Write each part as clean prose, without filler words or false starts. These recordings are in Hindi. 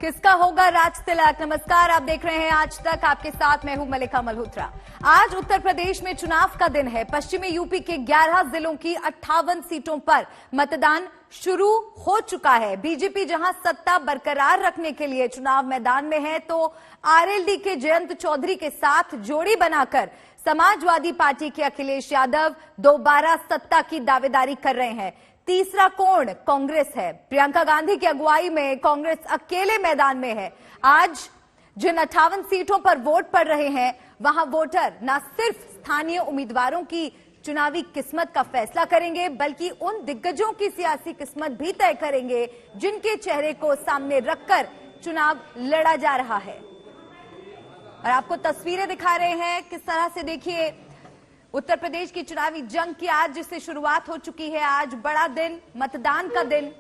किसका होगा राज तिलक। नमस्कार, आप देख रहे हैं आज तक, आपके साथ मैं हूं मलिका मल्होत्रा। आज उत्तर प्रदेश में चुनाव का दिन है। पश्चिमी यूपी के 11 जिलों की 58 सीटों पर मतदान शुरू हो चुका है। बीजेपी जहां सत्ता बरकरार रखने के लिए चुनाव मैदान में है, तो आरएलडी के जयंत चौधरी के साथ जोड़ी बनाकर समाजवादी पार्टी के अखिलेश यादव दोबारा सत्ता की दावेदारी कर रहे हैं। तीसरा कोण कांग्रेस है। प्रियंका गांधी की अगुवाई में कांग्रेस अकेले मैदान में है। आज जिन 58 सीटों पर वोट पड़ रहे हैं, वहां वोटर न सिर्फ स्थानीय उम्मीदवारों की चुनावी किस्मत का फैसला करेंगे, बल्कि उन दिग्गजों की सियासी किस्मत भी तय करेंगे जिनके चेहरे को सामने रखकर चुनाव लड़ा जा रहा है। और आपको तस्वीरें दिखा रहे हैं किस तरह से। देखिए, उत्तर प्रदेश की चुनावी जंग की आज जिससे शुरुआत हो चुकी है। आज बड़ा दिन, मतदान का दिन,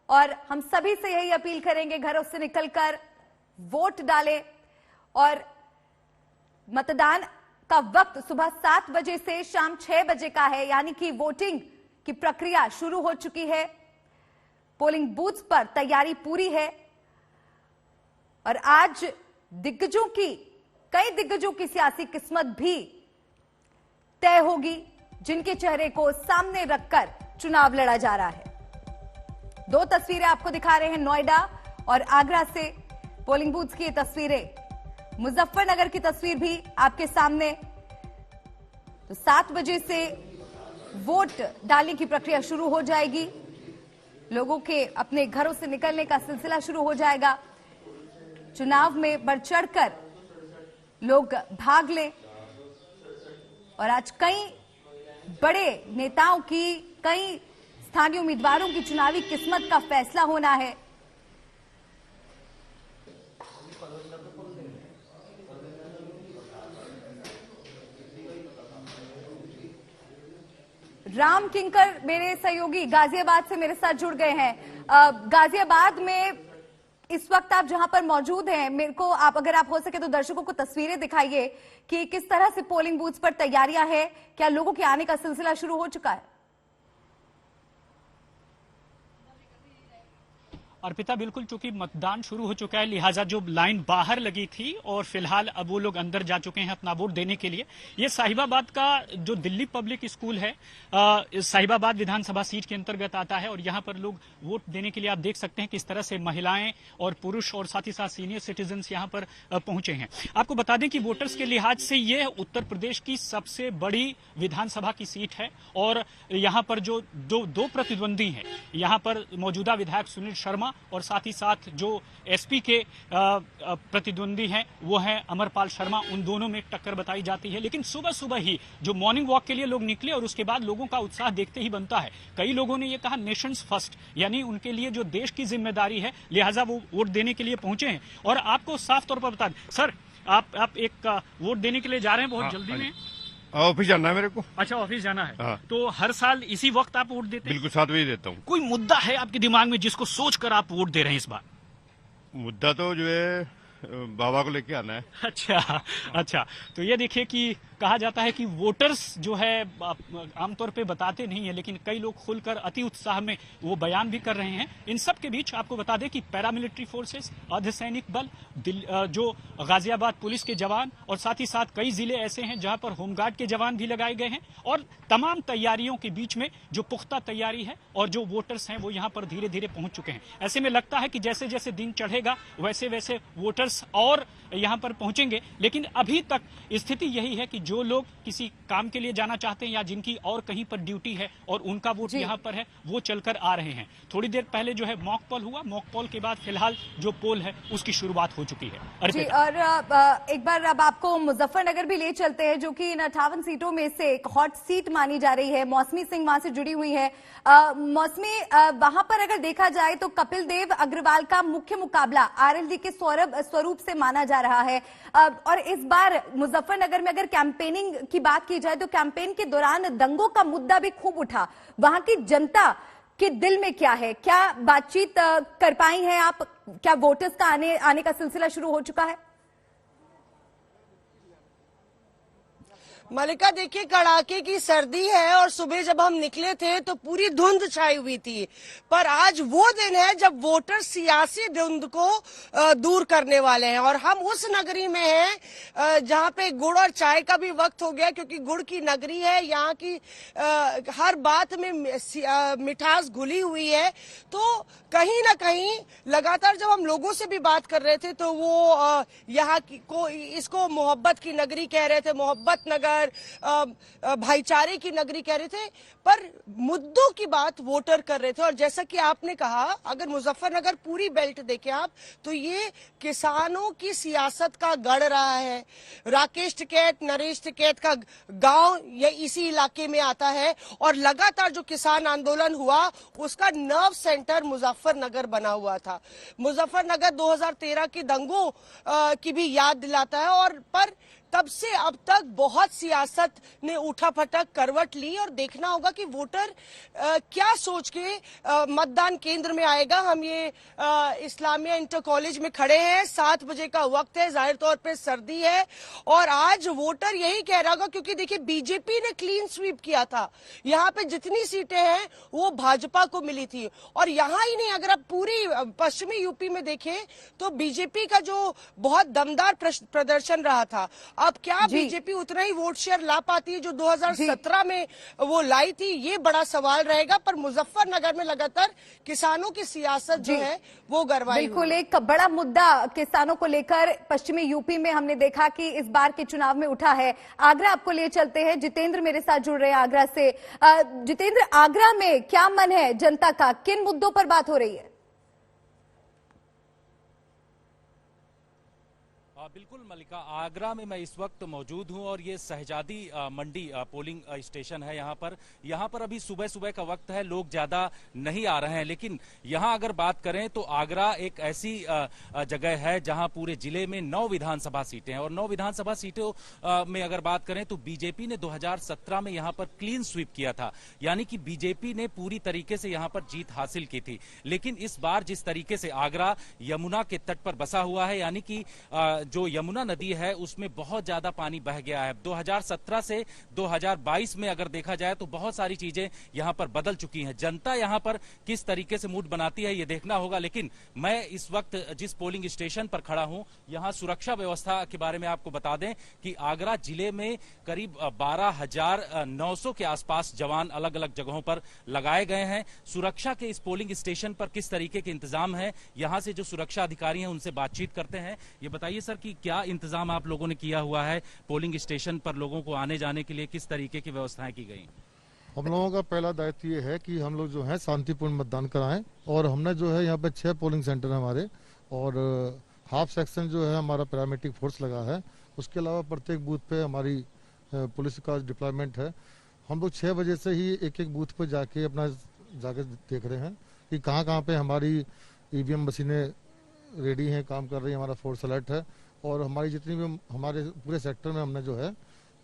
और हम सभी से यही अपील करेंगे, घरों से निकलकर वोट डालें। और मतदान का वक्त सुबह 7 बजे से शाम 6 बजे का है, यानी कि वोटिंग की प्रक्रिया शुरू हो चुकी है। पोलिंग बूथ्स पर तैयारी पूरी है। और आज कई दिग्गजों की सियासी किस्मत भी तय होगी, जिनके चेहरे को सामने रखकर चुनाव लड़ा जा रहा है। दो तस्वीरें आपको दिखा रहे हैं, नोएडा और आगरा से पोलिंग बूथ की तस्वीरें। मुजफ्फरनगर की तस्वीर भी आपके सामने। तो 7 बजे से वोट डालने की प्रक्रिया शुरू हो जाएगी। लोगों के अपने घरों से निकलने का सिलसिला शुरू हो जाएगा। चुनाव में बढ़ चढ़कर लोग भाग लें। और आज कई बड़े नेताओं की, कई स्थानीय उम्मीदवारों की चुनावी किस्मत का फैसला होना है। राम किंकर मेरे सहयोगी गाजियाबाद से मेरे साथ जुड़ गए हैं। गाजियाबाद में इस वक्त आप जहां पर मौजूद हैं, मेरे को अगर आप हो सके तो दर्शकों को तस्वीरें दिखाइए कि किस तरह से पोलिंग बूथ्स पर तैयारियां हैं। क्या लोगों के आने का सिलसिला शुरू हो चुका है? अर्पिता, बिल्कुल, चूंकि मतदान शुरू हो चुका है, लिहाजा जो लाइन बाहर लगी थी और फिलहाल अब वो लोग अंदर जा चुके हैं अपना वोट देने के लिए। ये साहिबाबाद का जो दिल्ली पब्लिक स्कूल है, साहिबाबाद विधानसभा सीट के अंतर्गत आता है। और यहाँ पर लोग वोट देने के लिए आप देख सकते हैं किस तरह से महिलाएं और पुरुष और साथ ही साथ सीनियर सिटीजन्स यहाँ पर पहुंचे हैं। आपको बता दें कि वोटर्स के लिहाज से ये उत्तर प्रदेश की सबसे बड़ी विधानसभा की सीट है। और यहाँ पर जो दो प्रतिद्वंदी हैं, यहाँ पर मौजूदा विधायक सुनील शर्मा और साथ ही साथ जो एसपी के प्रतिद्वंदी हैं वो हैं अमरपाल शर्मा, उन दोनों में टक्कर बताई जाती है। लेकिन सुबह सुबह ही जो मॉर्निंग वॉक के लिए लोग निकले और उसके बाद लोगों का उत्साह देखते ही बनता है। कई लोगों ने ये कहा नेशंस फर्स्ट, यानी उनके लिए जो देश की जिम्मेदारी है, लिहाजा वो वोट देने के लिए पहुंचे हैं। और आपको साफ तौर पर बता दें सर, आप एक वोट देने के लिए जा रहे हैं बहुत जल्दी में? ऑफिस जाना है मेरे को। अच्छा, ऑफिस जाना है। हाँ। तो हर साल इसी वक्त आप वोट देते हैं? बिल्कुल 7 बजे देता हूँ। कोई मुद्दा है आपके दिमाग में जिसको सोचकर आप वोट दे रहे हैं इस बार? मुद्दा तो जो है बाबा को लेके आना है। अच्छा, तो ये देखिए कि कहा जाता है कि वोटर्स जो है आमतौर पे बताते नहीं है, लेकिन कई लोग खुलकर अति उत्साह में वो बयान भी कर रहे हैं। इन सब के बीच आपको बता दें कि पैरामिलिट्री फोर्सेस, अर्धसैनिक बल, जो गाजियाबाद पुलिस के जवान और साथ ही साथ कई जिले ऐसे हैं जहां पर होमगार्ड के जवान भी लगाए गए हैं। और तमाम तैयारियों के बीच में जो पुख्ता तैयारी है और जो वोटर्स हैं वो यहाँ पर धीरे धीरे पहुंच चुके हैं। ऐसे में लगता है कि जैसे जैसे दिन चढ़ेगा वैसे वैसे वोटर्स और यहाँ पर पहुंचेंगे। लेकिन अभी तक स्थिति यही है कि जो लोग किसी काम के लिए जाना चाहते हैं या जिनकी और कहीं पर ड्यूटी है और उनका वोट यहाँ पर है, वो चलकर आ रहे हैं। थोड़ी देर पहले जो है मॉक पोल हुआ, मॉक पोल के बाद फिलहाल जो पोल है उसकी शुरुआत हो चुकी है। जी, और एक बार अब आपको मुजफ्फरनगर भी ले चलते हैं, जो कि इन 58 सीटों में से एक हॉट सीट मानी जा रही है। मौसमी सिंह वहां से जुड़ी हुई है। मौसमी, वहां पर अगर देखा जाए तो कपिल देव अग्रवाल का मुख्य मुकाबला आरएलडी के स्वरूप से माना जा रहा है। और इस बार मुजफ्फरनगर में अगर कैंपेनिंग की बात की जाए तो कैंपेन के दौरान दंगों का मुद्दा भी खूब उठा। वहां की जनता के दिल में क्या है? क्या बातचीत कर पाई हैं आप? क्या वोटर्स का आने का सिलसिला शुरू हो चुका है? मलिका देखिए, कड़ाके की सर्दी है और सुबह जब हम निकले थे तो पूरी धुंध छाई हुई थी। पर आज वो दिन है जब वोटर सियासी धुंध को दूर करने वाले हैं और हम उस नगरी में हैं जहां पे गुड़ और चाय का भी वक्त हो गया, क्योंकि गुड़ की नगरी है। यहाँ की हर बात में मिठास घुली हुई है। तो कहीं ना कहीं लगातार जब हम लोगों से भी बात कर रहे थे तो वो यहाँ को इसको मोहब्बत की नगरी कह रहे थे, मोहब्बत नगर, भाईचारे की नगरी कह रहे थे, पर मुद्दों की बात वोटर कर रहे थे। और जैसा कि आपने कहा, अगर मुजफ्फरनगर पूरी बेल्ट देखें आप तो ये किसानों की सियासत का गढ़ रहा है। राकेश टिकैत, नरेश टिकैत का गांव ये इसी इलाके में आता है और लगातार जो किसान आंदोलन हुआ उसका नर्व सेंटर मुजफ्फरनगर बना हुआ था। मुजफ्फरनगर 2013 की दंगों की भी याद दिलाता है और पर तब से अब तक बहुत सियासत ने उठापटक करवट ली और देखना होगा कि वोटर क्या सोच के मतदान केंद्र में आएगा। हम ये इस्लामिया इंटर कॉलेज में खड़े हैं, 7 बजे का वक्त है, जाहिर तौर पे सर्दी है और आज वोटर यही कह रहा होगा, क्योंकि देखिए बीजेपी ने क्लीन स्वीप किया था। यहाँ पे जितनी सीटें हैं वो भाजपा को मिली थी और यहाँ ही नहीं, अगर आप पूरी पश्चिमी यूपी में देखें तो बीजेपी का जो बहुत दमदार प्रदर्शन रहा था। अब क्या बीजेपी उतना ही वोट शेयर ला पाती है जो 2017 में वो लाई थी, ये बड़ा सवाल रहेगा। पर मुजफ्फरनगर में लगातार किसानों की सियासत जो है वो गरमाई। बिल्कुल, एक बड़ा मुद्दा किसानों को लेकर पश्चिमी यूपी में हमने देखा कि इस बार के चुनाव में उठा है। आगरा आपको ले चलते हैं, जितेंद्र मेरे साथ जुड़ रहे हैं आगरा से। जितेंद्र, आगरा में क्या मन है जनता का, किन मुद्दों पर बात हो रही है? बिल्कुल मलिका, आगरा में मैं इस वक्त मौजूद हूं और ये शहजादी मंडी पोलिंग स्टेशन है। यहाँ पर अभी सुबह सुबह का वक्त है, लोग ज्यादा नहीं आ रहे हैं, लेकिन यहाँ अगर बात करें तो आगरा एक ऐसी जगह है जहां पूरे जिले में 9 विधानसभा सीटें हैं और 9 विधानसभा सीटों में अगर बात करें तो बीजेपी ने 2017 में यहाँ पर क्लीन स्वीप किया था, यानी कि बीजेपी ने पूरी तरीके से यहाँ पर जीत हासिल की थी। लेकिन इस बार जिस तरीके से आगरा यमुना के तट पर बसा हुआ है, यानी कि जो यमुना नदी है उसमें बहुत ज्यादा पानी बह गया है। 2017 से 2022 में अगर देखा जाए तो बहुत सारी चीजें यहां पर बदल चुकी हैं। जनता यहां पर किस तरीके से मूड बनाती है ये देखना होगा। लेकिन मैं इस वक्त जिस पोलिंग स्टेशन पर खड़ा हूं, यहां सुरक्षा व्यवस्था के बारे में आपको बता दें कि आगरा जिले में करीब 12,900 के आसपास जवान अलग अलग जगहों पर लगाए गए हैं। सुरक्षा के इस पोलिंग स्टेशन पर किस तरीके के इंतजाम है, यहां से जो सुरक्षा अधिकारी हैं उनसे बातचीत करते हैं। ये बताइए सर कि क्या इंतजाम आप लोगों ने किया हुआ है पोलिंग स्टेशन पर, लोगों को आने जाने के लिए किस तरीके की व्यवस्थाएं की गई? हम लोगों का पहला दायित्व ये है कि हम लोग जो है शांतिपूर्ण मतदान कराएं और हमने जो है यहाँ पे 6 पोलिंग सेंटर है हमारे और हाफ सेक्शन जो है हमारा पैरामेट्रिक फोर्स लगा है। उसके अलावा प्रत्येक बूथ पे हमारी पुलिस का डिप्लॉयमेंट है। हम लोग 6 बजे से ही एक एक बूथ पर जाके देख रहे हैं कि कहाँ पे हमारी ईवीएम मशीनें रेडी हैं, काम कर रही है, हमारा फोर्स अलर्ट है और हमारी जितनी भी हमारे पूरे सेक्टर में हमने जो है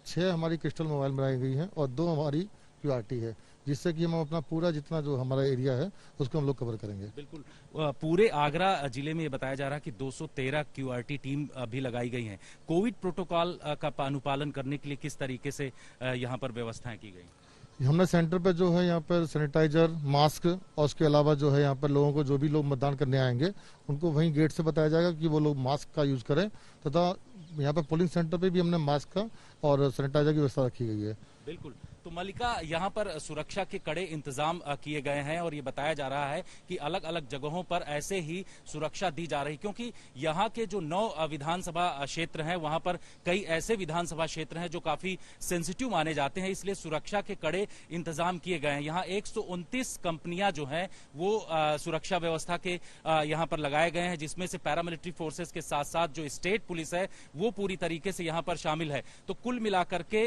6 हमारी क्रिस्टल मोबाइल बनाई गई हैं और 2 हमारी QRT है, जिससे कि हम अपना पूरा जितना जो हमारा एरिया है उसको हम लोग कवर करेंगे। बिल्कुल, पूरे आगरा जिले में ये बताया जा रहा है कि 213 QRT टीम भी लगाई गई है। कोविड प्रोटोकॉल का अनुपालन करने के लिए किस तरीके से यहाँ पर व्यवस्थाएं की गई? हमने सेंटर पे जो है यहाँ पर सैनिटाइजर, मास्क और उसके अलावा जो है यहाँ पर लोगों को, जो भी लोग मतदान करने आएंगे उनको वहीं गेट से बताया जाएगा कि वो लोग मास्क का यूज करें तथा यहाँ पर पोलिंग सेंटर पे भी हमने मास्क का और सैनिटाइजर की व्यवस्था रखी गई है। बिल्कुल, तो मलिका यहाँ पर सुरक्षा के कड़े इंतजाम किए गए हैं और ये बताया जा रहा है कि अलग अलग जगहों पर ऐसे ही सुरक्षा दी जा रही, क्योंकि यहाँ के जो 9 विधानसभा क्षेत्र हैं वहां पर कई ऐसे विधानसभा क्षेत्र हैं जो काफी सेंसिटिव माने जाते हैं, इसलिए सुरक्षा के कड़े इंतजाम किए गए हैं। यहाँ 129 कंपनियां जो हैं वो सुरक्षा व्यवस्था के यहाँ पर लगाए गए हैं, जिसमें से पैरामिलिट्री फोर्सेस के साथ साथ जो स्टेट पुलिस है वो पूरी तरीके से यहाँ पर शामिल है। तो कुल मिलाकर के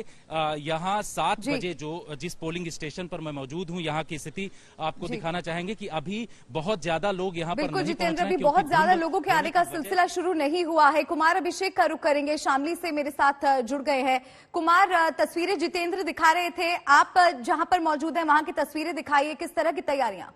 यहाँ 7 बजे जो जिस पोलिंग स्टेशन पर मैं मौजूद हूं, यहाँ की स्थिति आपको दिखाना चाहेंगे कि अभी बहुत ज्यादा लोग यहाँ पर नहीं जितेंद्र, अभी बहुत ज्यादा लोगों के आने का सिलसिला शुरू नहीं हुआ है। कुमार अभिषेक का रुख करेंगे, शामली से मेरे साथ जुड़ गए हैं। कुमार, तस्वीरें जितेंद्र दिखा रहे थे, आप जहां पर मौजूद हैं वहां की तस्वीरें दिखाइए, किस तरह की तैयारियां?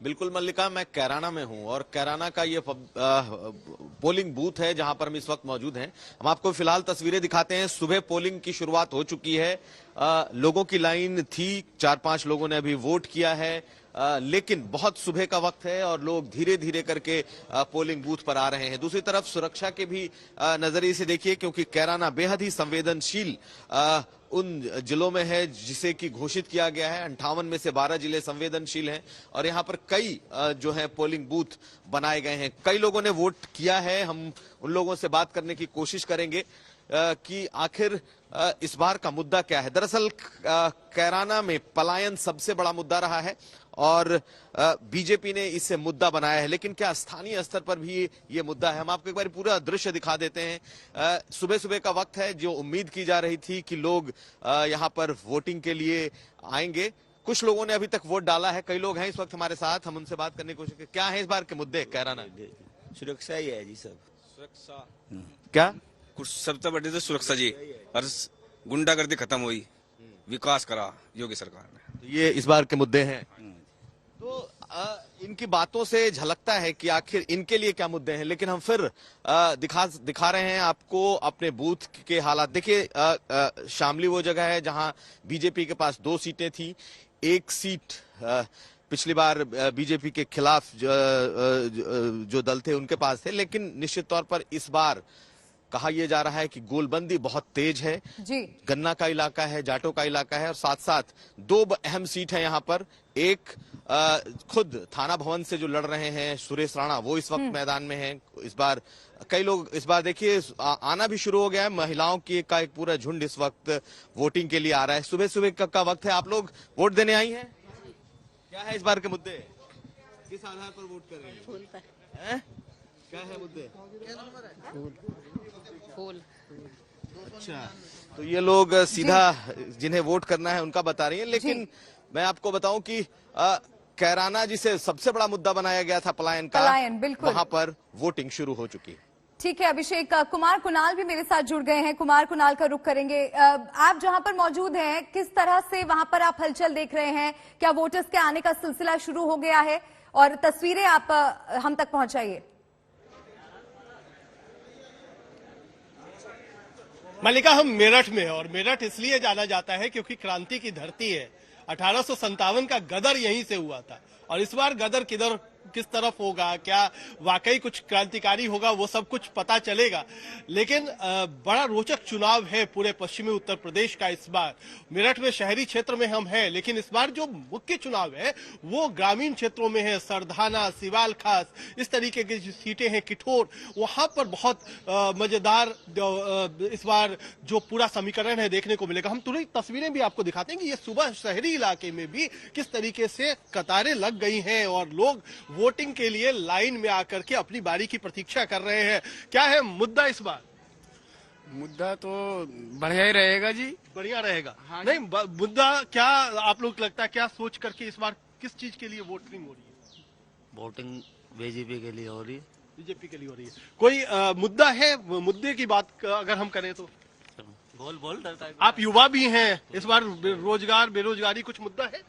बिल्कुल मल्लिका, मैं कैराना में हूं और कैराना का ये पोलिंग बूथ है जहां पर हम इस वक्त मौजूद हैं। हम आपको फिलहाल तस्वीरें दिखाते हैं। सुबह पोलिंग की शुरुआत हो चुकी है। लोगों की लाइन थी, 4-5 लोगों ने अभी वोट किया है, लेकिन बहुत सुबह का वक्त है और लोग धीरे धीरे करके पोलिंग बूथ पर आ रहे हैं। दूसरी तरफ सुरक्षा के भी नजरिए से देखिए, क्योंकि कैराना बेहद ही संवेदनशील उन जिलों में है जिसे कि घोषित किया गया है। 58 में से 12 जिले संवेदनशील हैं और यहाँ पर कई जो है पोलिंग बूथ बनाए गए हैं। कई लोगों ने वोट किया है। हम उन लोगों से बात करने की कोशिश करेंगे कि आखिर इस बार का मुद्दा क्या है। दरअसल कैराना में पलायन सबसे बड़ा मुद्दा रहा है और बीजेपी ने इसे मुद्दा बनाया है, लेकिन क्या स्थानीय स्तर पर भी ये मुद्दा है? हम आपको एक बार पूरा दृश्य दिखा देते हैं। सुबह सुबह का वक्त है, जो उम्मीद की जा रही थी कि लोग यहाँ पर वोटिंग के लिए आएंगे। कुछ लोगों ने अभी तक वोट डाला है, कई लोग हैं इस वक्त हमारे साथ, हम उनसे बात करने की कोशिश करें। क्या है इस बार के मुद्दे कैराना? सुरक्षा ही है जी, सब सुरक्षा। क्या कुछ सबसे बड़ी तो सुरक्षा जी, और गुंडागर्दी खत्म हुई, विकास करा योगी सरकार ने। ये इस बार के मुद्दे हैं। तो इनकी बातों से झलकता है कि आखिर इनके लिए क्या मुद्दे हैं, लेकिन हम फिर दिखा रहे हैं आपको अपने बूथ के हालात। देखिए, शामली वो जगह है जहां बीजेपी के पास 2 सीटें थी। एक सीट पिछली बार बीजेपी के खिलाफ जो दल थे उनके पास थे, लेकिन निश्चित तौर पर इस बार कहा यह जा रहा है कि गोलबंदी बहुत तेज है जी। गन्ना का इलाका है, जाटों का इलाका है और साथ साथ 2 अहम सीट है यहाँ पर। एक खुद थाना भवन से जो लड़ रहे हैं सुरेश राणा, वो इस वक्त मैदान में हैं। इस बार कई लोग इस बार देखिए आना भी शुरू हो गया है। महिलाओं की का एक पूरा झुंड इस वक्त वोटिंग के लिए आ रहा है। सुबह सुबह का वक्त है, आप लोग वोट देने आई हैं। क्या है इस बार के मुद्दे? किस आधार पर वोट कर रहे हैं? फूल पर। क्या है मुद्दे? फूल। अच्छा, तो ये लोग सीधा जिन्हें वोट करना है उनका बता रही हैं, लेकिन मैं आपको बताऊं कि कैराना जिसे सबसे बड़ा मुद्दा बनाया गया था पलायन का, बिल्कुल, वहां पर वोटिंग शुरू हो चुकी है। ठीक है अभिषेक, कुमार कुणाल भी मेरे साथ जुड़ गए हैं। कुमार कुणाल का रुख करेंगे। आप जहां पर मौजूद हैं, किस तरह से वहां पर आप हलचल देख रहे हैं? क्या वोटर्स के आने का सिलसिला शुरू हो गया है? और तस्वीरें आप हम तक पहुंचाइए। मल्लिका, हम मेरठ में हैं और मेरठ इसलिए जाना जाता है क्योंकि क्रांति की धरती है। 1857 का गदर यहीं से हुआ था और इस बार गदर किस तरफ होगा, क्या वाकई कुछ क्रांतिकारी होगा, वो सब कुछ पता चलेगा। लेकिन बड़ा रोचक चुनाव है पूरे पश्चिमी उत्तर प्रदेश का इस बार। मेरठ में शहरी क्षेत्र में हम हैं, लेकिन इस बार जो मुख्य चुनाव है वो ग्रामीण क्षेत्रों में है। सरधाना, सिवाल खास, इस तरीके की जो सीटें हैं, किठोर, वहां पर बहुत मजेदार इस बार जो पूरा समीकरण है देखने को मिलेगा। हम तुरंत तस्वीरें भी आपको दिखाते हैं कि ये सुबह शहरी इलाके में भी किस तरीके से कतारें लग गई हैं और लोग वोटिंग के लिए लाइन में आकर के अपनी बारी की प्रतीक्षा कर रहे हैं। क्या है मुद्दा इस बार? मुद्दा तो बढ़िया ही रहेगा जी, बढ़िया रहेगा। हाँ, नहीं मुद्दा क्या आप लोग लगता है, क्या सोच करके इस बार किस चीज के लिए वोटिंग हो रही है? वोटिंग बीजेपी के लिए हो रही है। बीजेपी के लिए हो रही है। कोई मुद्दा है? मुद्दे की बात अगर हम करें तो बोल डरता है। आप युवा भी हैं, इस बार रोजगार बेरोजगारी कुछ मुद्दा है?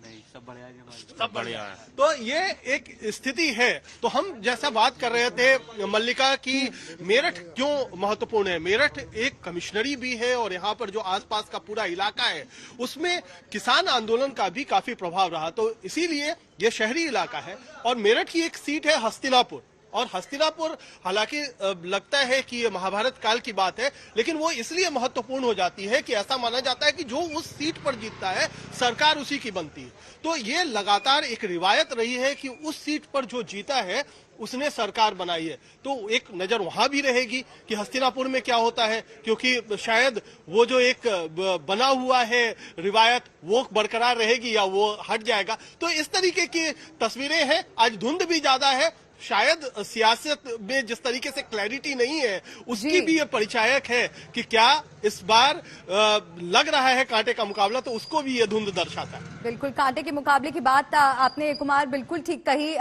नहीं, सब बढ़िया है, सब बढ़िया है। तो ये एक स्थिति है। तो हम जैसा बात कर रहे थे मल्लिका की मेरठ क्यों महत्वपूर्ण है। मेरठ एक कमिश्नरी भी है और यहाँ पर जो आसपास का पूरा इलाका है उसमें किसान आंदोलन का भी काफी प्रभाव रहा, तो इसीलिए ये शहरी इलाका है। और मेरठ की एक सीट है हस्तिनापुर, और हस्तिनापुर हालांकि लगता है कि ये महाभारत काल की बात है, लेकिन वो इसलिए महत्वपूर्ण हो जाती है कि ऐसा माना जाता है कि जो उस सीट पर जीतता है सरकार उसी की बनती है। तो ये लगातार एक रिवायत रही है कि उस सीट पर जो जीता है उसने सरकार बनाई है। तो एक नजर वहां भी रहेगी कि हस्तिनापुर में क्या होता है, क्योंकि शायद वो जो एक बना हुआ है रिवायत वो बरकरार रहेगी या वो हट जाएगा। तो इस तरीके की तस्वीरें हैं। आज धुंध भी ज्यादा है, शायद सियासत में जिस तरीके से क्लैरिटी नहीं है उसकी भी ये परिचायक है कि क्या इस बार लग रहा है कांटे का मुकाबला, तो उसको भी ये धुंध दर्शाता है। बिल्कुल कांटे के मुकाबले की बात आपने कुमार बिल्कुल ठीक कही।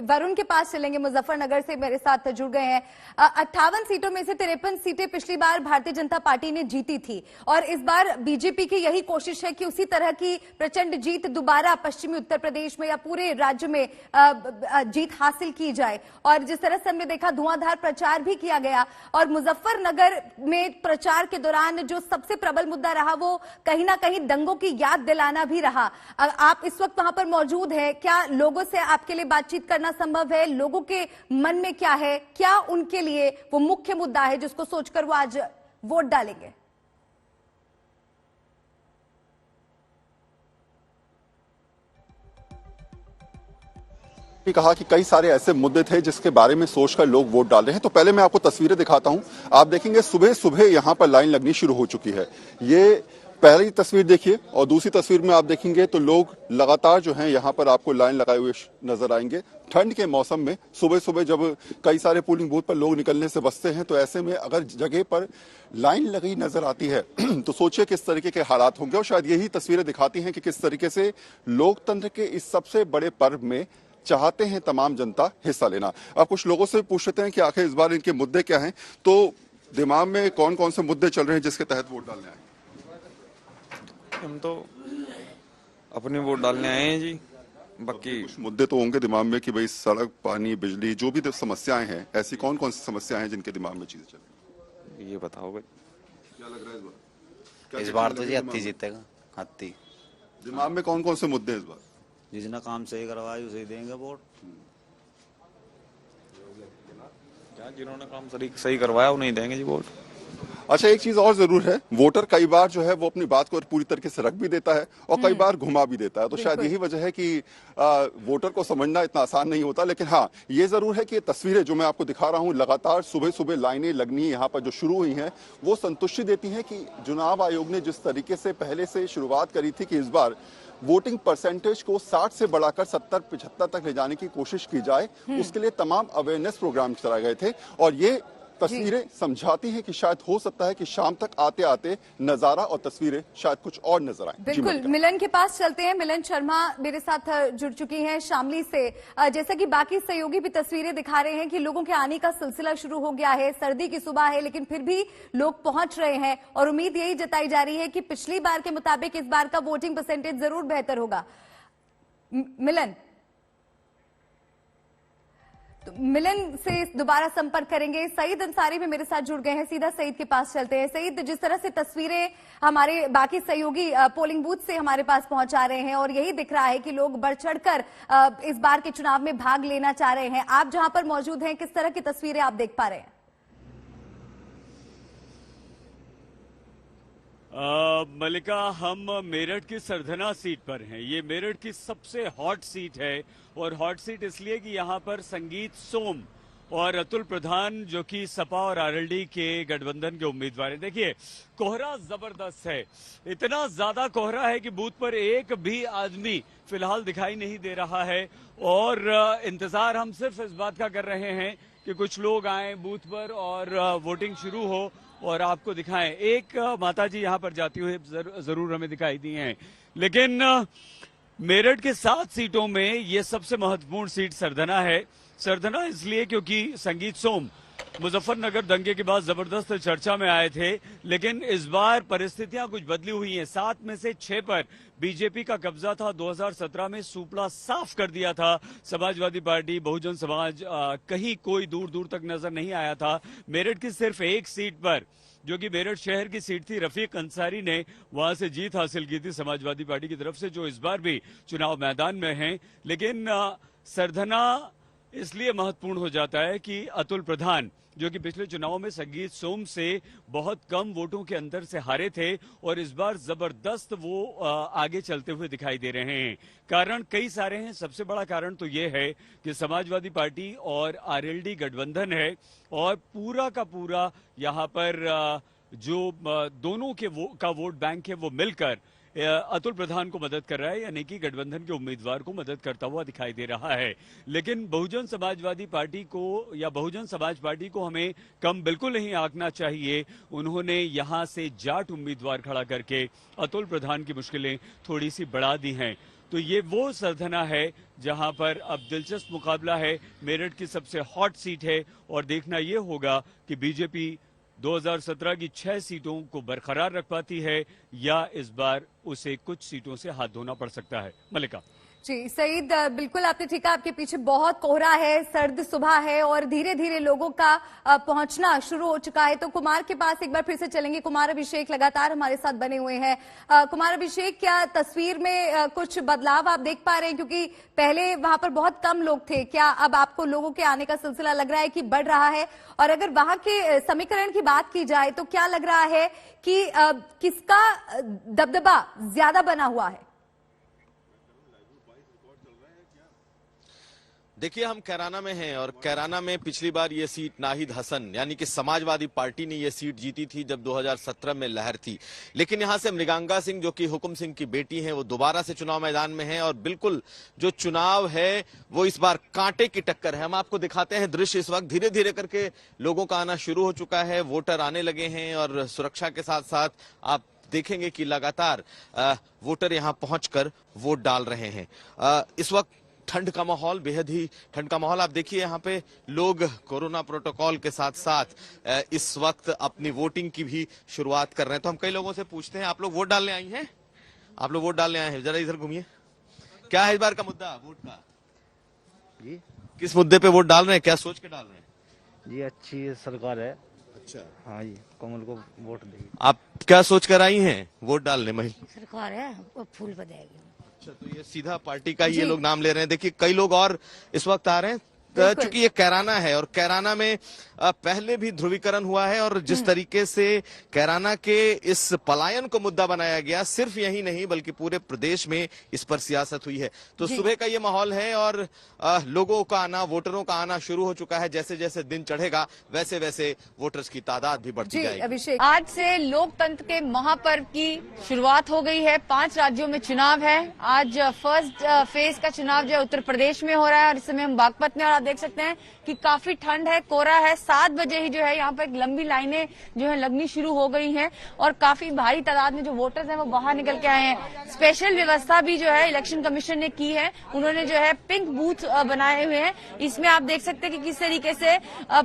वरुण के पास चलेंगे, मुजफ्फरनगर से मेरे साथ जुड़ गए हैं। 58 सीटों में से 53 सीटें पिछली बार भारतीय जनता पार्टी ने जीती थी और इस बार बीजेपी की यही कोशिश है कि उसी तरह की प्रचंड जीत दोबारा पश्चिमी उत्तर प्रदेश में या पूरे राज्य में जीत हासिल की जाए। और जिस तरह से हमने देखा धुआंधार प्रचार भी किया गया और मुजफ्फरनगर में प्रचार के दौरान जो सबसे प्रबल मुद्दा रहा वो कहीं ना कहीं दंगों की याद दिलाना भी रहा। आप इस वक्त वहां पर मौजूद हैं, क्या लोगों से आपके लिए बातचीत करना संभव है? लोगों के मन में क्या है, क्या उनके लिए वो मुख्य मुद्दा है जिसको सोचकर वो आज वोट डालेंगे? कहा कि कई सारे ऐसे मुद्दे थे जिसके बारे में सोचकर लोग वोट डाल रहे हैं। तो पहले मैं आपको तस्वीरें दिखाता हूं। आप देखेंगे सुबह सुबह यहां पर लाइन लगनी शुरू हो चुकी है। ये पहली तस्वीर देखिए और दूसरी तस्वीर में आप देखेंगे तो लोग लगातार जो हैं यहां पर आपको लाइन लगाए हुए नजर आएंगे। ठंड के मौसम में सुबह सुबह जब कई सारे पोलिंग बूथ पर लोग निकलने से बचते हैं तो ऐसे में अगर जगह पर लाइन लगी नजर आती है तो सोचिए किस तरीके के हालात होंगे। और शायद यही तस्वीरें दिखाती हैं कि किस तरीके से लोकतंत्र के इस सबसे बड़े पर्व में चाहते हैं तमाम जनता हिस्सा लेना। अब कुछ लोगों से पूछते हैं कि आखिर इस बार इनके मुद्दे क्या हैं, तो दिमाग में कौन कौन से मुद्दे चल रहे हैं जिसके तहत वोट डालने आए? हम तो अपने वोट डालने आए हैं जी। बाकी कुछ मुद्दे तो होंगे दिमाग में कि भाई सड़क, पानी, बिजली, जो भी समस्याएं हैं, ऐसी कौन कौन सी समस्याएं हैं जिनके दिमाग में चीजें चल रही हैं? ये बताओ भाई, क्या लग रहा है इस बार? तो जी हत्ती जीतेगा, हत्ती। दिमाग में कौन कौन से मुद्दे हैं इस बार? जिसने काम सही करवाया उसे देंगे वोट। क्या जिन्होंने काम सही करवाया उन्हें देंगे जी वोट। अच्छा, एक चीज और जरूर है, वोटर कई बार जो है वो अपनी बात को पूरी तरीके से रख भी देता है और कई बार घुमा भी देता है। तो शायद यही वजह है कि वोटर को समझना इतना आसान नहीं होता। लेकिन हाँ, ये जरूर है कि ये तस्वीरें जो मैं आपको दिखा रहा हूँ, लगातार सुबह सुबह लाइनें लगनी यहाँ पर जो शुरू हुई हैं वो संतुष्टि देती हैं कि चुनाव आयोग ने जिस तरीके से पहले से शुरुआत करी थी कि इस बार वोटिंग परसेंटेज को 60 से बढ़ाकर 70-75 तक ले जाने की कोशिश की जाए, उसके लिए तमाम अवेयरनेस प्रोग्राम चलाए गए थे। और ये तस्वीरें समझाती हैं कि शायद हो सकता है कि शाम तक आते आते नजारा और तस्वीरें शायद कुछ और नजर आए। बिल्कुल, मिलन के पास चलते हैं। मिलन शर्मा मेरे साथ जुड़ चुकी हैं शामली से। जैसा कि बाकी सहयोगी भी तस्वीरें दिखा रहे हैं कि लोगों के आने का सिलसिला शुरू हो गया है। सर्दी की सुबह है लेकिन फिर भी लोग पहुंच रहे हैं और उम्मीद यही जताई जा रही है कि पिछली बार के मुताबिक इस बार का वोटिंग परसेंटेज जरूर बेहतर होगा। मिलन, तो मिलन से दोबारा संपर्क करेंगे। सईद अंसारी भी मेरे साथ जुड़ गए हैं, सीधा सईद के पास चलते हैं। सईद, जिस तरह से तस्वीरें हमारे बाकी सहयोगी पोलिंग बूथ से हमारे पास पहुंचा रहे हैं और यही दिख रहा है कि लोग बढ़ चढ़कर इस बार के चुनाव में भाग लेना चाह रहे हैं। आप जहां पर मौजूद हैं, किस तरह की तस्वीरें आप देख पा रहे हैं? मलिका, हम मेरठ की सरधना सीट पर हैं। ये मेरठ की सबसे हॉट सीट है और हॉट सीट इसलिए कि यहाँ पर संगीत सोम और अतुल प्रधान जो कि सपा और आरएलडी के गठबंधन के उम्मीदवार हैं। देखिए, कोहरा जबरदस्त है, इतना ज्यादा कोहरा है कि बूथ पर एक भी आदमी फिलहाल दिखाई नहीं दे रहा है और इंतजार हम सिर्फ इस बात का कर रहे हैं कि कुछ लोग आए बूथ पर और वोटिंग शुरू हो और आपको दिखाएं। एक माताजी यहां पर जाती हुई जरूर हमें दिखाई दी हैं, लेकिन मेरठ के 7 सीटों में ये सबसे महत्वपूर्ण सीट सरधना है। सरधना इसलिए क्योंकि संगीत सोम मुजफ्फरनगर दंगे के बाद जबरदस्त चर्चा में आए थे, लेकिन इस बार परिस्थितियां कुछ बदली हुई हैं। 7 में से 6 पर बीजेपी का कब्जा था। 2017 में सूपड़ा साफ कर दिया था समाजवादी पार्टी, बहुजन समाज, कहीं कोई दूर दूर तक नजर नहीं आया था। मेरठ की सिर्फ एक सीट पर, जो कि मेरठ शहर की सीट थी, रफीक अंसारी ने वहां से जीत हासिल की थी समाजवादी पार्टी की तरफ से, जो इस बार भी चुनाव मैदान में हैं। लेकिन सरधना इसलिए महत्वपूर्ण हो जाता है कि अतुल प्रधान, जो कि पिछले चुनाव में संगीत सोम से बहुत कम वोटों के अंतर से हारे थे और इस बार जबरदस्त वो आगे चलते हुए दिखाई दे रहे हैं। कारण कई सारे हैं। सबसे बड़ा कारण तो ये है कि समाजवादी पार्टी और आरएलडी गठबंधन है और पूरा का पूरा यहाँ पर जो दोनों का वोट बैंक है वो मिलकर अतुल प्रधान को मदद कर रहा है, यानी कि गठबंधन के उम्मीदवार को मदद करता हुआ दिखाई दे रहा है। लेकिन बहुजन समाजवादी पार्टी को या बहुजन समाज पार्टी को हमें कम बिल्कुल नहीं आंकना चाहिए। उन्होंने यहां से जाट उम्मीदवार खड़ा करके अतुल प्रधान की मुश्किलें थोड़ी सी बढ़ा दी हैं। तो ये वो सरधना है जहां पर अब दिलचस्प मुकाबला है। मेरठ की सबसे हॉट सीट है और देखना ये होगा कि बीजेपी 2017 की 6 सीटों को बरकरार रख पाती है या इस बार उसे कुछ सीटों से हाथ धोना पड़ सकता है। मलिका जी सईद, बिल्कुल आपने ठीक कहा, आपके पीछे बहुत कोहरा है, सर्द सुबह है और धीरे धीरे लोगों का पहुंचना शुरू हो चुका है। तो कुमार के पास एक बार फिर से चलेंगे। कुमार अभिषेक लगातार हमारे साथ बने हुए हैं। कुमार अभिषेक, क्या तस्वीर में कुछ बदलाव आप देख पा रहे हैं? क्योंकि पहले वहां पर बहुत कम लोग थे, क्या अब आपको लोगों के आने का सिलसिला लग रहा है कि बढ़ रहा है? और अगर वहां के समीकरण की बात की जाए तो क्या लग रहा है कि किसका दबदबा ज्यादा बना हुआ है? देखिए, हम कैराना में हैं और कैराना में पिछली बार ये सीट नाहिद हसन यानी कि समाजवादी पार्टी ने ये सीट जीती थी जब 2017 में लहर थी। लेकिन यहां से मृगांका सिंह, जो कि हुकुम सिंह की बेटी हैं, वो दोबारा से चुनाव मैदान में हैं और बिल्कुल जो चुनाव है वो इस बार कांटे की टक्कर है। हम आपको दिखाते हैं दृश्य। इस वक्त धीरे धीरे करके लोगों का आना शुरू हो चुका है, वोटर आने लगे हैं और सुरक्षा के साथ साथ आप देखेंगे कि लगातार वोटर यहां पहुंचकर वोट डाल रहे हैं। इस वक्त ठंड का माहौल, बेहद ही ठंड का माहौल। आप देखिए यहाँ पे लोग कोरोना प्रोटोकॉल के साथ साथ इस वक्त अपनी वोटिंग की भी शुरुआत कर रहे हैं। तो हम कई लोगों से पूछते हैं, आप लोग वोट डालने आई हैं? आप लोग वोट डालने आए हैं? जरा इधर घूमिए। क्या है इस बार का मुद्दा वोट का? जी, किस मुद्दे पे वोट डाल रहे हैं? क्या सोच के डाल रहे हैं? जी अच्छी सरकार है। अच्छा, हाँ जी, कमल को वोट देगी। आप क्या सोच कर आई हैं वोट डालने? महिला सरकार है वो फूल बजाएगी। अच्छा, तो ये सीधा पार्टी का ये लोग नाम ले रहे हैं। देखिए, कई लोग और इस वक्त आ रहे हैं चूंकि ये कैराना है और कैराना में पहले भी ध्रुवीकरण हुआ है और जिस तरीके से कैराना के इस पलायन को मुद्दा बनाया गया, सिर्फ यही नहीं बल्कि पूरे प्रदेश में इस पर सियासत हुई है। तो सुबह का ये माहौल है और लोगों का आना, वोटरों का आना शुरू हो चुका है। जैसे जैसे दिन चढ़ेगा वैसे वैसे वोटर्स की तादाद भी बढ़ती जाएगी। अभिषेक, आज से लोकतंत्र के महापर्व की शुरुआत हो गई है। 5 राज्यों में चुनाव है। आज फर्स्ट फेज का चुनाव जो है उत्तर प्रदेश में हो रहा है और इस समय हम बागपत में, और आप देख सकते हैं कि काफी ठंड है, कोहरा है। 7 बजे ही जो है यहाँ पर एक लंबी लाइनें जो है लगनी शुरू हो गई हैं और काफी भारी तादाद में जो वोटर्स हैं वो बाहर निकल के आए हैं। स्पेशल व्यवस्था भी जो है इलेक्शन कमीशन ने की है। उन्होंने जो है पिंक बूथ बनाए हुए हैं। इसमें आप देख सकते हैं कि किस तरीके से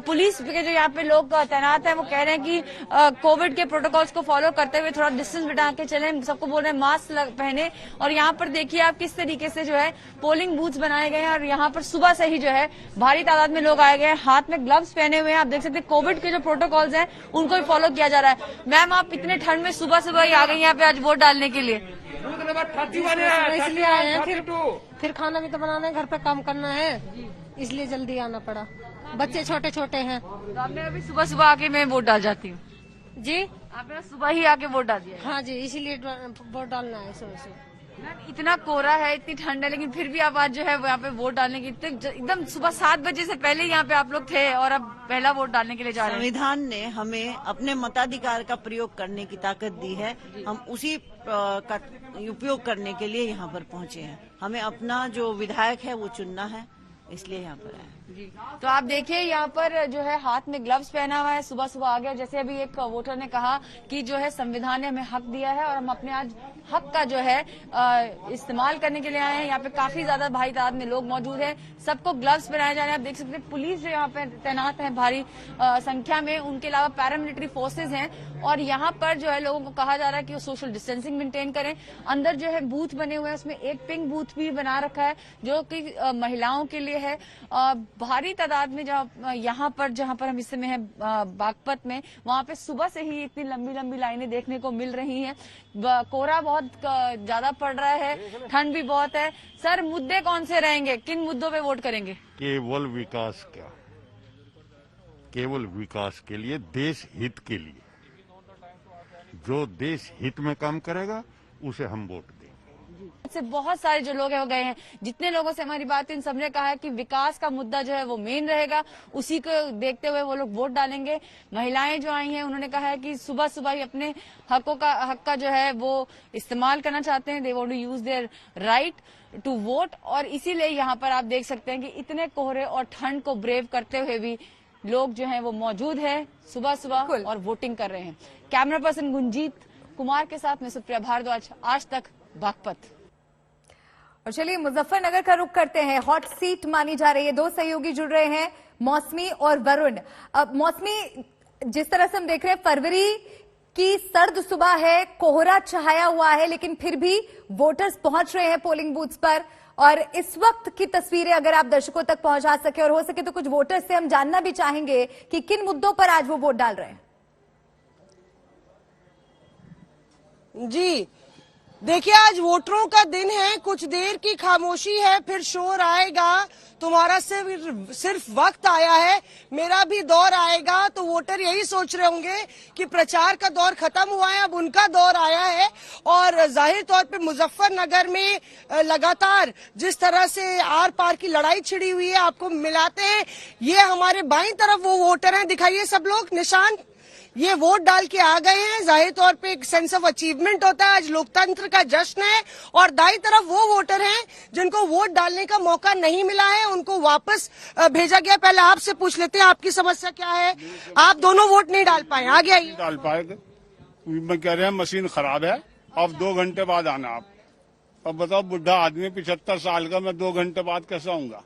पुलिस के जो यहाँ पे लोग तैनात हैं वो कह रहे हैं कि कोविड के प्रोटोकॉल्स को फॉलो करते हुए थोड़ा डिस्टेंस बिठा के चलें। सबको बोल रहे हैं मास्क पहने। और यहाँ पर देखिए आप किस तरीके से जो है पोलिंग बूथ बनाए गए हैं और यहाँ पर सुबह से ही जो है भारी तादाद में लोग आए गए हैं। हाथ में ग्लव्स पहने हुए हैं। आप देख सकते हैं कोविड के जो प्रोटोकॉल्स हैं उनको भी फॉलो किया जा रहा है। मैम, आप इतने ठंड में सुबह सुबह ही आ गई यहाँ पे आज वोट डालने के लिए? इसलिए आए हैं, फिर खाना भी तो बनाना है, घर पे काम करना है, इसलिए जल्दी आना पड़ा। बच्चे छोटे छोटे हैं। तो आपने अभी सुबह सुबह आके मैं वोट डाल जाती हूँ जी। आपने सुबह ही आके वोट डाल दिया? हाँ जी, इसीलिए वोट डालना है सुबह से। इतना कोहरा है, इतनी ठंड है, लेकिन फिर भी आप आज जो है यहाँ पे वोट डालने की एकदम सुबह 7 बजे से पहले यहाँ पे आप लोग थे और अब पहला वोट डालने के लिए जा रहे हैं। संविधान ने हमें अपने मताधिकार का प्रयोग करने की ताकत दी है। हम उसी का उपयोग करने के लिए यहाँ पर पहुँचे हैं। हमें अपना जो विधायक है वो चुनना है, इसलिए यहाँ पर आए जी। तो आप देखिए यहाँ पर जो है हाथ में ग्लव्स पहना हुआ है, सुबह सुबह आ गया। जैसे अभी एक वोटर ने कहा कि जो है संविधान ने हमें हक दिया है और हम अपने आज हक का जो है इस्तेमाल करने के लिए आए हैं। यहाँ पे काफी ज्यादा भारी तादाद में लोग मौजूद हैं। सबको ग्लव्स पहनाए जा रहे हैं। आप देख सकते हैं पुलिस जो यहाँ पे तैनात है भारी संख्या में, उनके अलावा पैरामिलिट्री फोर्सेज हैं और यहाँ पर जो है लोगों को कहा जा रहा है कि वो सोशल डिस्टेंसिंग मेंटेन करें। अंदर जो है बूथ बने हुए हैं, उसमें एक पिंक बूथ भी बना रखा है जो कि महिलाओं के लिए है। भारी तादाद में जहाँ पर हम इस समय हैं बागपत में, वहाँ पे सुबह से ही इतनी लंबी लंबी लाइनें देखने को मिल रही हैं। कोहरा बहुत ज्यादा पड़ रहा है, ठंड भी बहुत है। सर, मुद्दे कौन से रहेंगे, किन मुद्दों पे वोट करेंगे? केवल विकास का, केवल विकास के लिए, देश हित के लिए। जो देश हित में काम करेगा उसे हम वोट देंगे। से बहुत सारे जो लोग हैं वो गए हैं। जितने लोगों से हमारी बात, इन सबने कहा है कि विकास का मुद्दा जो है वो मेन रहेगा, उसी को देखते हुए वो लोग वोट डालेंगे। महिलाएं जो आई हैं उन्होंने कहा है कि सुबह सुबह ही अपने हक का जो है वो इस्तेमाल करना चाहते हैं। They want to use their right to vote, और इसीलिए यहाँ पर आप देख सकते हैं कि इतने कोहरे और ठंड को ब्रेव करते हुए भी लोग जो हैं वो मौजूद है सुबह सुबह और वोटिंग कर रहे हैं। कैमरा पर्सन गुंजीत कुमार के साथ मैं सुप्रिया भारद्वाज, आज तक बागपत। और चलिए मुजफ्फरनगर का रुख करते हैं। हॉट सीट मानी जा रही है। दो सहयोगी जुड़ रहे हैं, मौसमी और वरुण। अब मौसमी, जिस तरह से हम देख रहे हैं फरवरी की सर्द सुबह है, कोहरा छाया हुआ है, लेकिन फिर भी वोटर्स पहुंच रहे हैं पोलिंग बूथ्स पर। और इस वक्त की तस्वीरें अगर आप दर्शकों तक पहुंचा सके और हो सके तो कुछ वोटर्स से हम जानना भी चाहेंगे कि किन मुद्दों पर आज वो वोट डाल रहे हैं। जी देखिए, आज वोटरों का दिन है। कुछ देर की खामोशी है, फिर शोर आएगा। तुम्हारा सिर्फ वक्त आया है, मेरा भी दौर आएगा। तो वोटर यही सोच रहे होंगे कि प्रचार का दौर खत्म हुआ है, अब उनका दौर आया है। और जाहिर तौर पे मुजफ्फरनगर में लगातार जिस तरह से आर पार की लड़ाई छिड़ी हुई है, आपको मिलाते हैं। ये हमारे बाईं तरफ वो वोटर हैं, दिखाइए सब लोग निशान। ये वोट डाल के आ गए हैं। जाहिर तौर पे एक सेंस ऑफ अचीवमेंट होता है, आज लोकतंत्र का जश्न है। और दाईं तरफ वो वोटर हैं जिनको वोट डालने का मौका नहीं मिला है, उनको वापस भेजा गया। पहले आपसे पूछ लेते हैं, आपकी समस्या क्या है? आप दोनों वोट नहीं डाल पाए, आगे आइए। डाल पाए, मैं कह रहे हैं मशीन खराब है, अब 2 घंटे बाद आना आप। अब बताओ, बुढ़ा आदमी 75 साल का, मैं 2 घंटे बाद कैसे आऊंगा?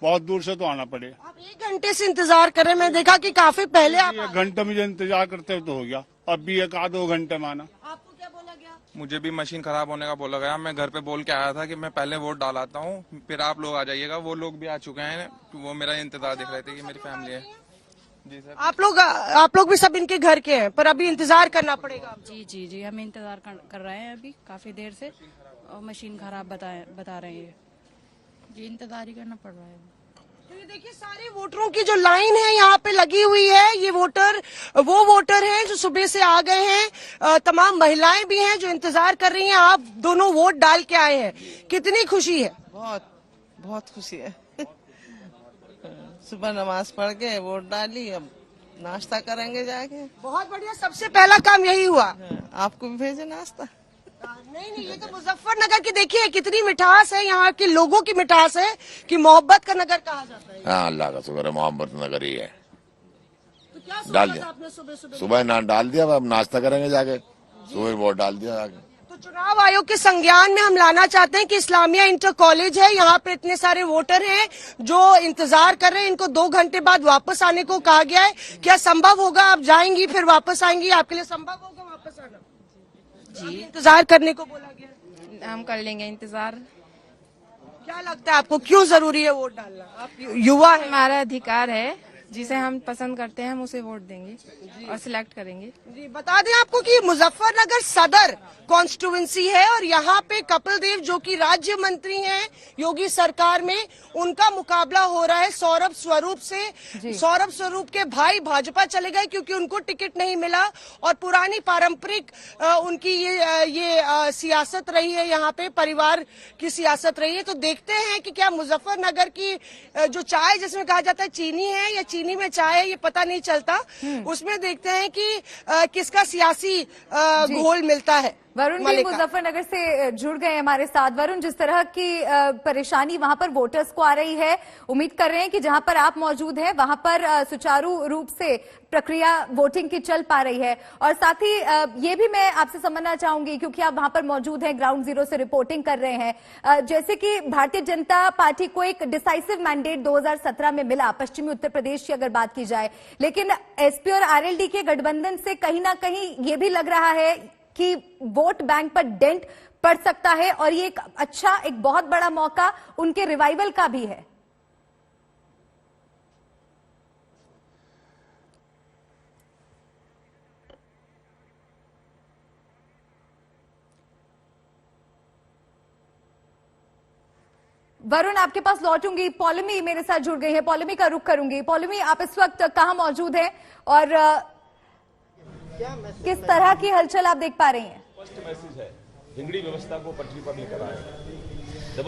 बहुत दूर से तो आना पड़े। आप 1 घंटे से इंतजार कर रहे हैं, मैं देखा कि काफी पहले आप 1 घंटे मुझे इंतजार करते तो हो गया, अब भी 1-2 घंटे माना। आपको क्या बोला गया? मुझे भी मशीन खराब होने का बोला गया। मैं घर पे बोल के आया था कि मैं पहले वोट डालाता हूँ, फिर आप लोग आ जाइएगा। वो लोग भी आ चुके हैं, वो मेरा इंतजार देख रहे थे कि मेरी फैमिली है। जी सर। आप लोग भी सब इनके घर के हैं, पर अभी इंतजार करना पड़ेगा। जी हम इंतजार कर रहे हैं अभी काफी देर से, और मशीन खराब बता रहे हैं जी, इंतजार ही करना पड़ रहा है। तो ये देखिए, सारे वोटरों की जो लाइन है यहाँ पे लगी हुई है। ये वोटर वो वोटर हैं जो सुबह से आ गए हैं। तमाम महिलाएं भी हैं जो इंतजार कर रही हैं। आप दोनों वोट डाल के आए हैं, कितनी खुशी है? बहुत खुशी है। सुबह नमाज पढ़ के वोट डाली, अब नाश्ता करेंगे जाके। बहुत बढ़िया, सबसे पहला काम यही हुआ। आपको भी भेजे नाश्ता? नहीं, ये तो मुजफ्फरनगर की देखिए कितनी मिठास है, यहाँ के लोगों की मिठास है कि मोहब्बत का नगर कहा जाता है। हाँ, अल्लाह का शुक्र है, मोहब्बत नगर ही है। तो क्या डाल दिया आपने सुबह ना डाल दिया, अब नाश्ता करेंगे जाके, सुबह वोट डाल दिया जाके। तो चुनाव आयोग के संज्ञान में हम लाना चाहते हैं कि इस्लामिया इंटर कॉलेज है, यहाँ पे इतने सारे वोटर हैं जो इंतजार कर रहे हैं। इनको 2 घंटे बाद वापस आने को कहा गया है। क्या संभव होगा? आप जाएंगी फिर वापस आएंगी, आपके लिए संभव होगा वापस आना? जी, इंतजार करने को बोला गया। हम कर लेंगे इंतजार। क्या लगता है आपको, क्यों जरूरी है वोट डालना? आप युवा हैं। हमारा अधिकार है, जिसे हम पसंद करते हैं हम उसे वोट देंगे और सिलेक्ट करेंगे। जी, बता दें आपको कि मुजफ्फरनगर सदर कॉन्स्टिट्यूएंसी है और यहाँ पे कपिल देव जो कि राज्य मंत्री हैं योगी सरकार में, उनका मुकाबला हो रहा है सौरभ स्वरूप से। सौरभ स्वरूप के भाई भाजपा चले गए क्योंकि उनको टिकट नहीं मिला, और पुरानी पारंपरिक उनकी ये सियासत रही है, यहाँ पे परिवार की सियासत रही है। तो देखते हैं कि क्या मुजफ्फरनगर की जो चाय जिसमें कहा जाता है चीनी है या चीनी में चाय है, ये पता नहीं चलता, उसमें देखते हैं कि किसका सियासी घोल मिलता है। वरुण भी मुजफ्फरनगर से जुड़ गए हमारे साथ। वरुण, जिस तरह की परेशानी वहां पर वोटर्स को आ रही है, उम्मीद कर रहे हैं कि जहां पर आप मौजूद हैं वहां पर सुचारू रूप से प्रक्रिया वोटिंग की चल पा रही है। और साथ ही ये भी मैं आपसे समझना चाहूंगी, क्योंकि आप वहां पर मौजूद हैं, ग्राउंड जीरो से रिपोर्टिंग कर रहे हैं, जैसे कि भारतीय जनता पार्टी को एक डिसाइसिव मैंडेट 2017 में मिला पश्चिमी उत्तर प्रदेश की अगर बात की जाए, लेकिन एसपी और आरएलडी के गठबंधन से कहीं ना कहीं ये भी लग रहा है कि वोट बैंक पर डेंट पड़ सकता है, और ये एक बहुत बड़ा मौका उनके रिवाइवल का भी है। वरुण, आपके पास लौटूंगी। पॉलिमी मेरे साथ जुड़ गई है, पॉलिमी का रुख करूंगी। पॉलिमी, आप इस वक्त कहां मौजूद हैं और किस तरह की हलचल आप देख पा रही हैं? फर्स्ट मैसेज है हिंगड़ी व्यवस्था को पटरी पर लेकर आए।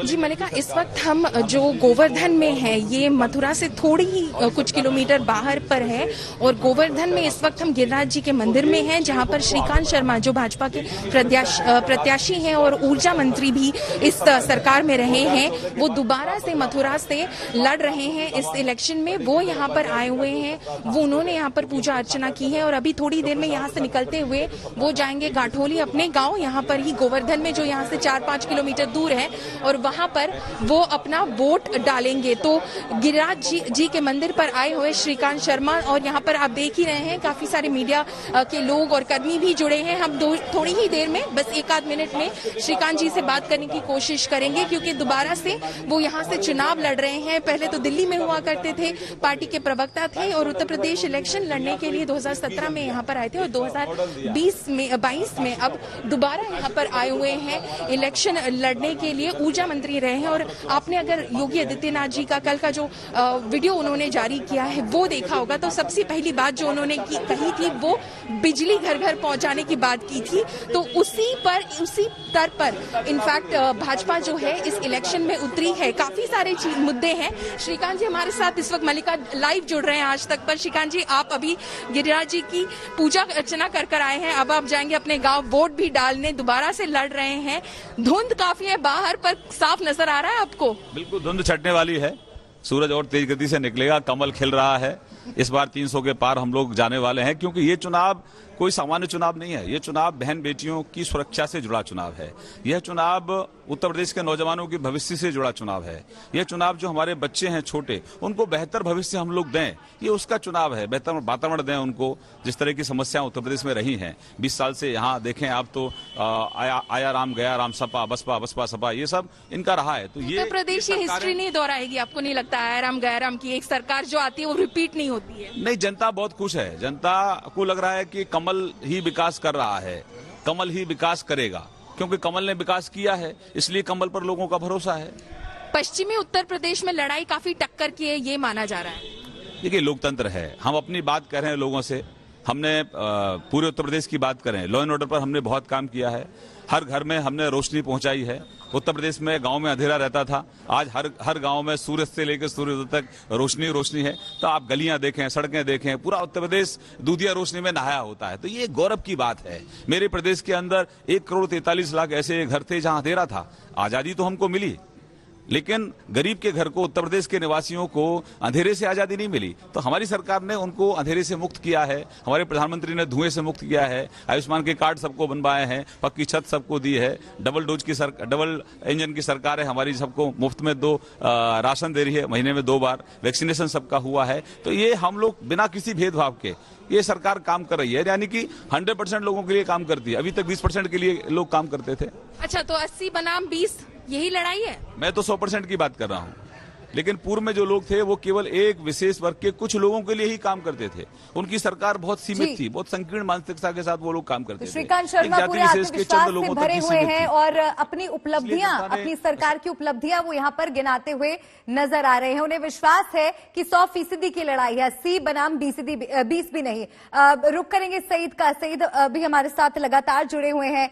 जी मलिका, इस वक्त हम जो गोवर्धन में हैं, ये मथुरा से थोड़ी ही कुछ किलोमीटर बाहर पर है और गोवर्धन में इस वक्त हम गिरिराज जी के मंदिर में हैं, जहां पर श्रीकांत शर्मा जो भाजपा के प्रत्याशी हैं और ऊर्जा मंत्री भी इस सरकार में रहे हैं, वो दोबारा से मथुरा से लड़ रहे हैं इस इलेक्शन में। वो यहाँ पर आए हुए हैं, वो उन्होंने यहाँ पर पूजा अर्चना की है और अभी थोड़ी देर में यहाँ से निकलते हुए वो जाएंगे गाठोली, अपने गाँव यहाँ पर ही गोवर्धन में, जो यहाँ से 4-5 किलोमीटर दूर है, और वहां पर वो अपना वोट डालेंगे। तो गिरिराज जी के मंदिर पर आए हुए श्रीकांत शर्मा, और यहाँ पर आप देख ही रहे हैं काफी सारे मीडिया के लोग और कर्मी भी जुड़े हैं। हम थोड़ी ही देर में, बस 1-8 मिनट में श्रीकांत जी से बात करने की कोशिश करेंगे, क्योंकि दोबारा से वो यहाँ से चुनाव लड़ रहे हैं। पहले तो दिल्ली में हुआ करते थे, पार्टी के प्रवक्ता थे और उत्तर प्रदेश इलेक्शन लड़ने के लिए 2017 में यहाँ पर आए थे और 2022 में अब दोबारा यहाँ पर आए हुए हैं इलेक्शन लड़ने के लिए। ऊर्जा मंत्री रहे हैं और आपने अगर योगी आदित्यनाथ जी का कल का जो वीडियो उन्होंने जारी किया है वो देखा होगा, तो सबसे पहली बात जो उन्होंने कही थी वो बिजली घर घर पहुंचाने की बात की थी। तो उसी स्तर पर इनफैक्ट भाजपा जो है इस इलेक्शन में उतरी है। काफी सारे मुद्दे हैं। श्रीकांत जी हमारे साथ इस वक्त मलिका लाइव जुड़ रहे हैं आज तक पर। श्रीकांत जी, आप अभी गिरिराज जी की पूजा अर्चना कर आए हैं, अब आप जाएंगे अपने गाँव वोट भी डालने, दोबारा से लड़ रहे हैं। धुंध काफी है बाहर पर, साफ नजर आ रहा है आपको? बिल्कुल धुंध छटने वाली है, सूरज और तेज गति से निकलेगा, कमल खिल रहा है। इस बार 300 के पार हम लोग जाने वाले हैं, क्योंकि ये चुनाव कोई सामान्य चुनाव नहीं है। ये चुनाव बहन बेटियों की सुरक्षा से जुड़ा चुनाव है। यह चुनाव उत्तर प्रदेश के नौजवानों के भविष्य से जुड़ा चुनाव है। यह चुनाव जो हमारे बच्चे हैं छोटे, उनको बेहतर भविष्य हम लोग दें, ये उसका चुनाव है। बेहतर वातावरण दें उनको। जिस तरह की समस्याएं उत्तर प्रदेश में रही हैं 20 साल से, यहाँ देखें आप तो आया राम गया राम, सपा बसपा बसपा सपा, ये सब इनका रहा है। तो ये उत्तर प्रदेश ये हिस्ट्री नहीं दोहराएगी, आपको नहीं लगता? आया राम गया राम की एक सरकार जो आती है वो रिपीट नहीं होती है? नहीं, जनता बहुत खुश है। जनता को लग रहा है कि कमल ही विकास कर रहा है, कमल ही विकास करेगा, क्योंकि कमल ने विकास किया है, इसलिए कमल पर लोगों का भरोसा है। पश्चिमी उत्तर प्रदेश में लड़ाई काफी टक्कर की है, ये माना जा रहा है। देखिए, लोकतंत्र है, हम अपनी बात कर रहे हैं लोगों से। हमने पूरे उत्तर प्रदेश की बात करें, लॉ एंड ऑर्डर पर हमने बहुत काम किया है। हर घर में हमने रोशनी पहुंचाई है। उत्तर प्रदेश में गांव में अंधेरा रहता था, आज हर गांव में सूरज से लेकर सूर्योदय तक रोशनी रोशनी है। तो आप गलियां देखें, सड़कें देखें, पूरा उत्तर प्रदेश दूधिया रोशनी में नहाया होता है। तो ये गौरव की बात है। मेरे प्रदेश के अंदर 1,43,00,000 ऐसे घर थे जहां अंधेरा था। आजादी तो हमको मिली, लेकिन गरीब के घर को, उत्तर प्रदेश के निवासियों को अंधेरे से आजादी नहीं मिली। तो हमारी सरकार ने उनको अंधेरे से मुक्त किया है। हमारे प्रधानमंत्री ने धुएं से मुक्त किया है। आयुष्मान के कार्ड सबको बनवाए हैं, पक्की छत सबको दी है, डबल इंजन की सरकार है हमारी, सबको मुफ्त में 2 राशन दे रही है, महीने में 2 बार वैक्सीनेशन सबका हुआ है। तो ये हम लोग बिना किसी भेदभाव के ये सरकार काम कर रही है, यानी कि 100% लोगों के लिए काम करती है। अभी तक 20% के लिए लोग काम करते थे। अच्छा, तो 80 बनाम 20 यही लड़ाई है? मैं तो 100% की बात कर रहा हूँ, लेकिन पूर्व में जो लोग थे वो केवल एक विशेष वर्ग के कुछ लोगों के लिए ही काम करते थे। उनकी सरकार बहुत सीमित थी, बहुत संकीर्ण मानसिकता के साथ वो लोग काम करते थे। श्रीकांत शर्मा पूरे आत्मविश्वास से भरे हुए हैं और अपनी उपलब्धियां, अपनी सरकार की उपलब्धियां वो यहाँ पर गिनाते हुए नजर आ रहे हैं। उन्हें विश्वास है कि 100% की लड़ाई है, 80 बनाम 20 भी नहीं। रुक करेंगे सईद का। सईद भी हमारे साथ लगातार जुड़े हुए हैं।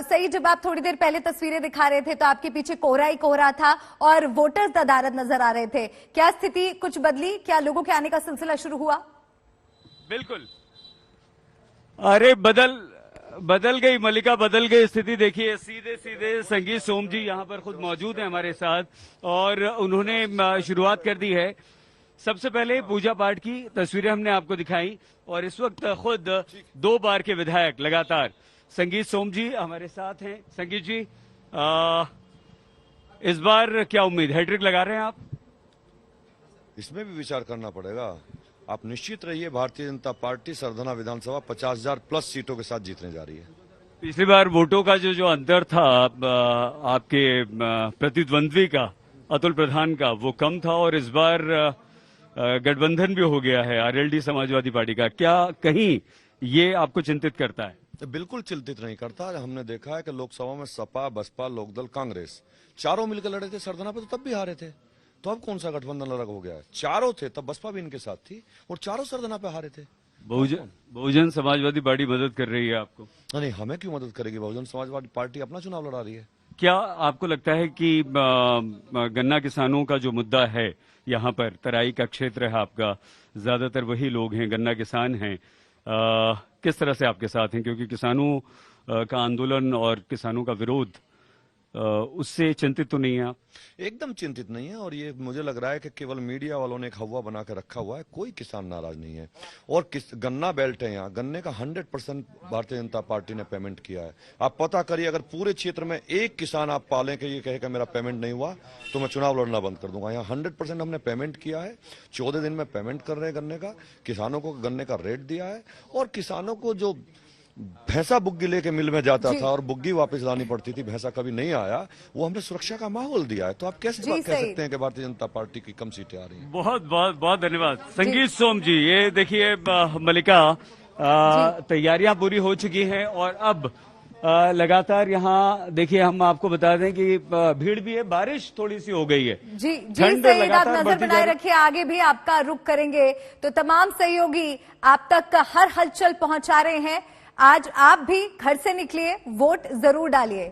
सईद, जब आप थोड़ी देर पहले तस्वीरें दिखा रहे थे तो आपके पीछे कोहरा ही कोहरा था और वोटर्स तदारत नजर आ रहे थे। क्या स्थिति कुछ बदली? क्या लोगों के आने का सिलसिला शुरू हुआ? बिल्कुल, अरे बदल गई मलिका, बदल गई स्थिति। देखिए, सीधे संगीत सोम जी यहाँ पर खुद मौजूद हैं हमारे साथ और उन्होंने शुरुआत कर दी है। सबसे पहले पूजा पाठ की तस्वीरें हमने आपको दिखाई और इस वक्त खुद 2 बार के विधायक लगातार संगीत सोम जी हमारे साथ हैं। संगीत जी, इस बार क्या उम्मीद, हैट्रिक लगा रहे हैं आप? इसमें भी विचार करना पड़ेगा। आप निश्चित रहिए, भारतीय जनता पार्टी सरधना विधानसभा 50,000 प्लस सीटों के साथ जीतने जा रही है। पिछली बार वोटों का जो अंतर था आपके प्रतिद्वंद्वी का, अतुल प्रधान का, वो कम था और इस बार गठबंधन भी हो गया है आरएलडी समाजवादी पार्टी का। क्या कहीं ये आपको चिंतित करता है? बिल्कुल चिंतित नहीं करता। हमने देखा है कि लोकसभा में सपा, बसपा, लोकदल, कांग्रेस चारों मिलकर लड़े थे सरधना पे, तो तब भी हारे थे। तो अब कौन सा गठबंधन अलग हो गया है? चारों थे तब, बसपा भी इनके साथ थी और चारों सरधना पे हारे थे। बहुजन समाजवादी पार्टी मदद कर रही है आपको? नहीं, हमें क्यों मदद करेगी? बहुजन समाजवादी पार्टी अपना चुनाव लड़ा रही है। क्या आपको लगता है कि गन्ना किसानों का जो मुद्दा है, यहाँ पर तराई का क्षेत्र है आपका, ज्यादातर वही लोग हैं, गन्ना किसान हैं, किस तरह से आपके साथ हैं? क्योंकि किसानों का आंदोलन और किसानों का विरोध, उससे चिंतित तो नहीं है आप? एकदम चिंतित नहीं है, और ये मुझे लग रहा है कि केवल मीडिया वालों ने एक हवा बना के रखा हुआ है। कोई किसान नाराज नहीं है, और गन्ना बेल्ट है यहाँ, गन्ने का 100% भारतीय जनता पार्टी ने पेमेंट किया है। आप पता करिए, अगर पूरे क्षेत्र में एक किसान आप पालें कि ये कहेगा मेरा पेमेंट नहीं हुआ तो मैं चुनाव लड़ना बंद कर दूंगा। यहाँ 100% हमने पेमेंट किया है, 14 दिन में पेमेंट कर रहे हैं गन्ने का, किसानों को गन्ने का रेट दिया है, और किसानों को जो भैंसा बुग्गी लेके मिल में जाता था और बुग्गी वापस लानी पड़ती थी, भैंसा कभी नहीं आया, वो हमने सुरक्षा का माहौल दिया है। तो आप कैसे कह सकते हैं कि भारतीय जनता पार्टी की कम सीटें आ रही हैं? बहुत बहुत बहुत धन्यवाद संगीत सोम जी। ये देखिए मलिका, तैयारियां पूरी हो चुकी हैं, और अब लगातार यहाँ देखिए, हम आपको बता दें कि भीड़ भी है, बारिश थोड़ी सी हो गई है। जी सईद, आप नजर बनाए रखिए, आगे भी आपका रुख करेंगे। तो तमाम सहयोगी आप तक हर हलचल पहुंचा रहे हैं। आज आप भी घर से निकलिए, वोट जरूर डालिए।